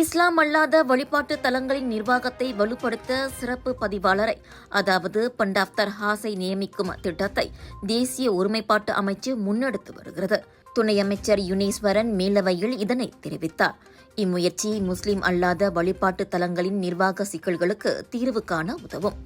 இஸ்லாம் அல்லாத வழிபாட்டு தலங்களின் நிர்வாகத்தை வலுப்படுத்த சிறப்பு பதிவாளரை அதாவது பண்டாஃப்தர் ஹாஸை நியமிக்கும் திட்டத்தை தேசிய ஒருமைப்பாட்டு அமைச்சு முன்னெடுத்து வருகிறது. துணை அமைச்சர் யுனீஸ்வரன் மேலவையில் இதனை தெரிவித்தார். இம்முயற்சி முஸ்லிம் அல்லாத வழிபாட்டு தலங்களின் நிர்வாக சிக்கல்களுக்கு தீர்வு காண உதவும்.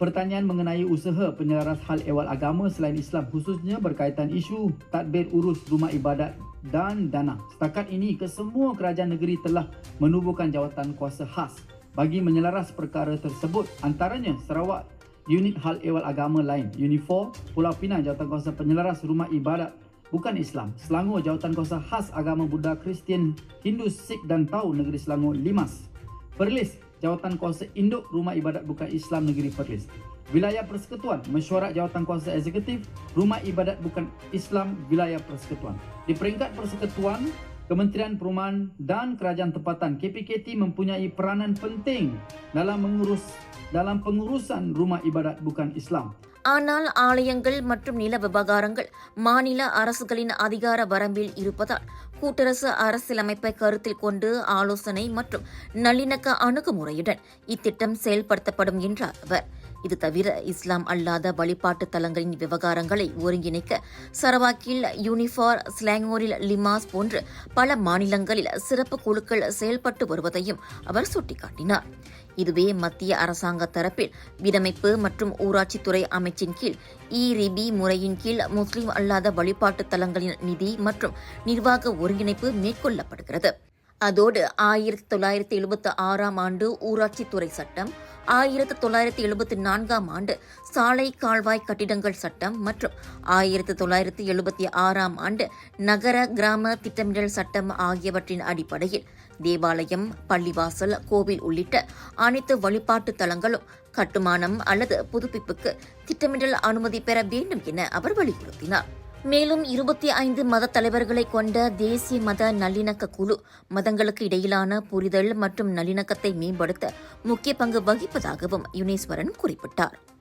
Pertanyaan mengenai usaha penyelaras hal ehwal agama selain Islam khususnya berkaitan isu tadbir urus rumah ibadat dan dana. Setakat ini kesemua kerajaan negeri telah menubuhkan jawatan kuasa khas bagi menyelaras perkara tersebut. Antaranya Sarawak unit hal ehwal agama lain, Unifor, Pulau Pinang jawatan kuasa penyelaras rumah ibadat bukan Islam, Selangor jawatan kuasa khas agama Buddha, Kristian, Hindu, Sikh dan Tau negeri Selangor Limas. Perlis jawatan kuasa induk rumah ibadat bukan Islam negeri Perlis. Wilayah Persekutuan mesyuarat jawatan kuasa eksekutif rumah ibadat bukan Islam wilayah Persekutuan. Di peringkat Persekutuan, Kementerian Perumahan dan Kerajaan Tempatan KPKT mempunyai peranan penting dalam pengurusan rumah ibadat bukan Islam. ஆனால் ஆலயங்கள் மற்றும் நில விவகாரங்கள் மாநில அரசுகளின் அதிகார வரம்பில் இருப்பதால் கூட்டரசு அரசியலமைப்பை கருத்தில் கொண்டு ஆலோசனை மற்றும் நல்லிணக்க அணுகுமுறையுடன் இத்திட்டம் செயல்படுத்தப்படும் என்றார் அவர். இது தவிர இஸ்லாம் அல்லாத வழிபாட்டு தலங்களின் விவகாரங்களை ஒருங்கிணைக்க சரவாக்கில் யூனிஃபார், ஸ்லாங்கோரில் லிமாஸ் போன்று பல மாநிலங்களில் சிறப்பு குழுக்கள் செயல்பட்டு வருவதையும் அவர் சுட்டிக்காட்டினார். இதுவே மத்திய அரசாங்க தரப்பில் வீடமைப்பு மற்றும் ஊராட்சித்துறை அமைச்சின் கீழ் இரிபி முறையின் கீழ் முஸ்லிம் அல்லாத வழிபாட்டு தலங்களின் நிதி மற்றும் நிர்வாக ஒருங்கிணைப்பு மேற்கொள்ளப்படுகிறது. அதோடு 1976ஆம் ஆண்டு ஊராட்சித்துறை சட்டம், 1974ஆம் ஆண்டு சாலை கால்வாய் கட்டிடங்கள் சட்டம் மற்றும் 1976ஆம் ஆண்டு நகர கிராம திட்டமிடல் சட்டம் ஆகியவற்றின் அடிப்படையில் தேவாலயம், பள்ளிவாசல், கோவில் உள்ளிட்ட அனைத்து வழிபாட்டு தலங்களும் கட்டுமானம் அல்லது புதுப்பிப்புக்கு திட்டமிடல் அனுமதி பெற வேண்டும் என அவர் வலியுறுத்தினார். மேலும் 25 மத தலைவர்களை கொண்ட தேசிய மத நல்லிணக்க குழு மதங்களுக்கு இடையிலான புரிதல் மற்றும் நல்லிணக்கத்தை மேம்படுத்த முக்கிய பங்கு வகிப்பதாகவும் யுனீஸ்வரன் குறிப்பிட்டார்.